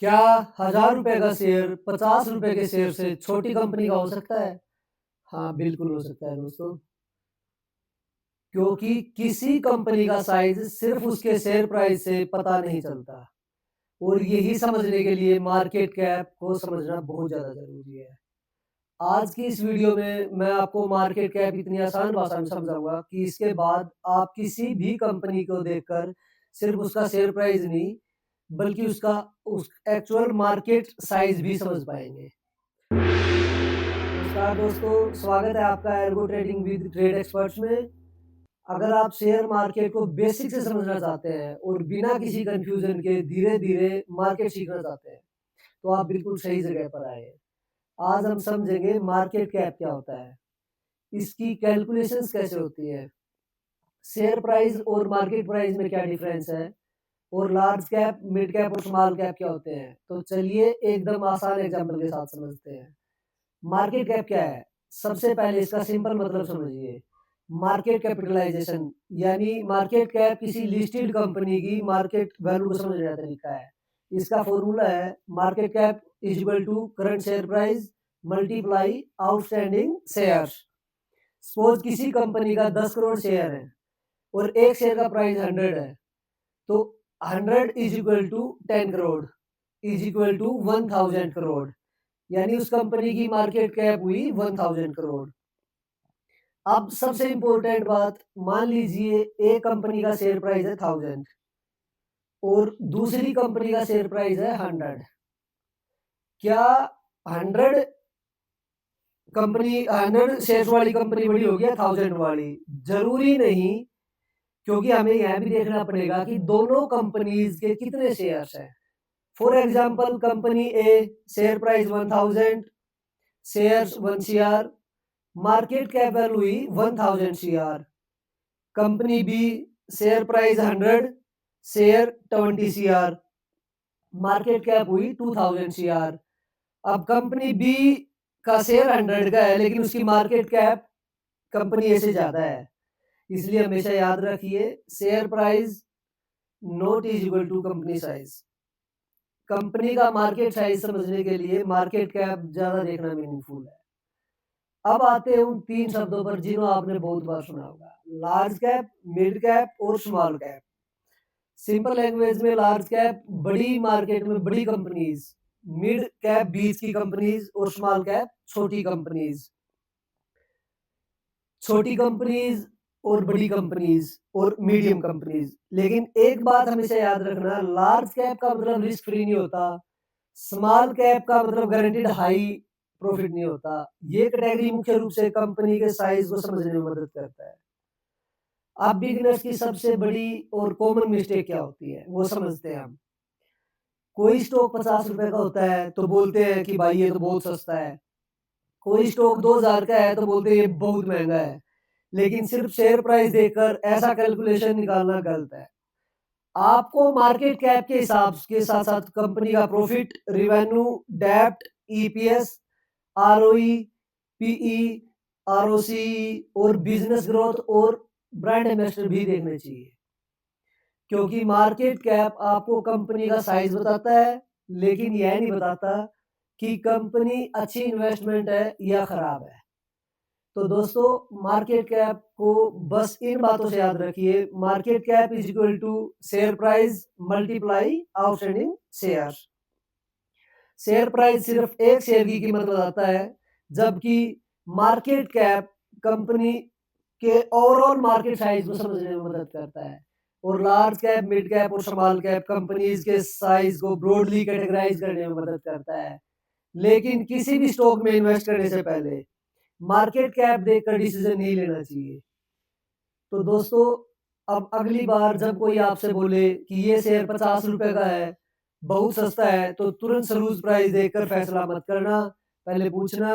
क्या 1000 रुपए का शेयर 50 रुपए के शेयर से छोटी कंपनी का हो सकता है? हाँ, बिल्कुल हो सकता है दोस्तों। क्योंकि किसी कंपनी का साइज़ सिर्फ़ उसके शेयर प्राइस से पता नहीं चलता और यही समझने के लिए मार्केट कैप को समझना बहुत ज़्यादा ज़रूरी है। आज की इस वीडियो में मैं आपको मार्केट कैप इतनी आसान भाषा में समझाऊँगा कि इसके बाद आप किसी भी कंपनी को देखकर सिर्फ़ उसका शेयर प्राइस नहीं, बल्कि उसका उस एक्चुअल मार्केट साइज़ भी समझ पाएँगे। नमस्कार दोस्तों, स्वागत है आपका algo trading with trade experts में। अगर आप शेयर मार्केट को बेसिक से समझना चाहते हैं और बिना किसी कन्फ्यूजन के धीरे-धीरे मार्केट सीखना चाहते हैं, तो आप बिल्कुल सही जगह पर आए हैं। आज हम समझेंगे मार्केट कैप क्या होता है, इसकी कैलकुलेशंस कैसे होती है, शेयर प्राइस और मार्केट प्राइस में क्या डिफरेंस है और लार्ज कैप, मिड कैप और स्मॉल कैप क्या होते हैं। तो चलिए एकदम आसान एग्जांपल के साथ समझते हैं। मार्केट कैप क्या है? सबसे पहले इसका सिंपल मतलब समझिए। मार्केट कैपिटलाइजेशन यानी मार्केट कैप किसी लिस्टेड कंपनी की मार्केट वैल्यू को समझने का तरीका है। इसका फॉर्मूला है market cap is equal to current share price multiply outstanding shares. Suppose किसी कंपनी का 10 करोड़ शेयर है और एक शेयर का प्राइस 100 है, तो 100 is equal to 10 crore is equal to 1000 crore, यानी उस कंपनी की मार्केट कैप हुई 1000 करोड़। अब सबसे इम्पोर्टेंट बात, मान लीजिए एक कंपनी का शेयर प्राइस है 1000 और दूसरी कंपनी का शेयर प्राइस है 100। क्या 100 शेयर्स वाली कंपनी बड़ी होगी या 1000 वाली? जरूरी नहीं, क्योंकि हमें यह भी देखना पड़ेगा कि दोनों कंपनीज के कितने शेयर्स हैं। For example company A share price 1000, shares 1 CR, market cap value हुई 1000 CR. Company B share price 100, share 20 CR, market cap हुई 2000 सीआर। अब कंपनी बी का शेयर 100 का है लेकिन उसकी मार्केट कैप कंपनी ए से ज्यादा है, इसलिए हमेशा याद रखिए share price not is equal to company size. Company का मार्केट साइज समझने के लिए मार्केट कैप ज्यादा देखना मीनिंगफुल है। अब आते हैं उन 3 शब्दों पर जिन्हें आपने बहुत बार सुना होगा, लार्ज कैप, मिड कैप और स्मॉल कैप। सिंपल लैंग्वेज में लार्ज कैप बड़ी मार्केट में बड़ी कंपनीज, मिड कैप बीच की कंपनीज और स्मॉल कैप छोटी कंपनीज। छोटी कंपनीज और बड़ी कंपनीज और मीडियम कंपनीज। लेकिन एक बात हमेशा याद रखना, लार्ज कैप का मतलब रिस्क फ्री नहीं होता, स्मॉल कैप का मतलब गारंटीड हाई प्रॉफिट नहीं होता। ये कैटेगरी मुख्य रूप से कंपनी के साइज को समझने में मदद करता है। अब बिगिनर्स की सबसे बड़ी और कॉमन मिस्टेक क्या होती है वो समझते हैं हम। कोई स्टॉक 50 रुपए का होता है तो बोलते हैं कि भाई ये तो बहुत सस्ता है। कोई स्टॉक 2000 का है तो बोलते हैं ये बहुत महंगा है। लेकिन सिर्फ शेयर प्राइस देखकर ऐसा कैलकुलेशन निकालना गलत है। आपको मार्केट कैप के हिसाब के साथ साथ कंपनी का प्रॉफिट, रिवेन्यू, डेब्ट, ईपीएस, आरओई, पीई, आरओसी और बिजनेस ग्रोथ और ब्रांड इन्वेस्टर भी देखने चाहिए। क्योंकि मार्केट कैप आपको कंपनी का साइज बताता है, लेकिन यह नहीं बताता कि कंपनी अच्छी इन्वेस्टमेंट है या खराब है। तो दोस्तों, मार्केट कैप को बस इन बातों से याद रखिए, market cap is equal to share price multiply outstanding share. Share price सिर्फ एक शेयर की कीमत बताता है, जबकि मार्केट कैप कंपनी के ओवरऑल मार्केट साइज को समझने में मदद करता है। और लार्ज कैप, मिड कैप और स्मॉल कैप कंपनीज के साइज को ब्रॉडली कैटेगराइज करने में मदद करता है। लेकिन किसी भी स्टॉक में इन्वेस्ट करने से पहले मार्केट कैप देखकर डिसीजन नहीं लेना चाहिए। तो दोस्तों, अब अगली बार जब कोई आपसे बोले कि ये शेयर 50 रुपए का है, बहुत सस्ता है, तो तुरंत सलूज प्राइस देखकर फैसला मत करना। पहले पूछना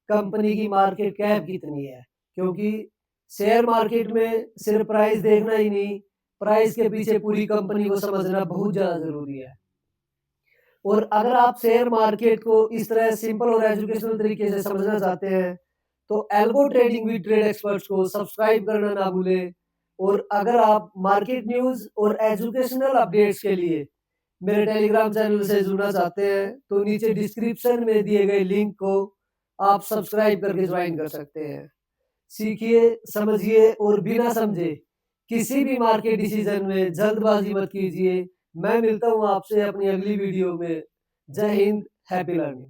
कंपनी की मार्केट कैप कितनी है, क्योंकि शेयर मार्केट में सिर्फ प्राइस देखना ही नहीं, प्राइस के पीछे पूरी कंपनी को समझना बहुत ज़्यादा ज़रूरी है। और अगर आप शेयर मार्केट को इस तरह सिंपल और एजुकेशनल तरीके से समझना चाहते हैं, तो algo trading with trade experts को सब्सक्राइब करना ना भूलें। और अगर आप मार्केट न्यूज़ और एजुकेशनल अपडेट्स के लिए मेरे टेलीग्राम चैनल से जुड़ना चाहते हैं तो नीचे डिस्क्रिप्शन में दिए गए लिंक को आप सब्सक्राइब करके ज्वाइन कर सकते हैं। सीखिए, समझिए और बिना समझे किसी भी मार्केट डिसीजन में जल्दबाजी मत कीजिए। मैं मिलता हूँ आपसे अपनी अगली वीडियो में। जय हिंद, हैप्पी लर्निंग।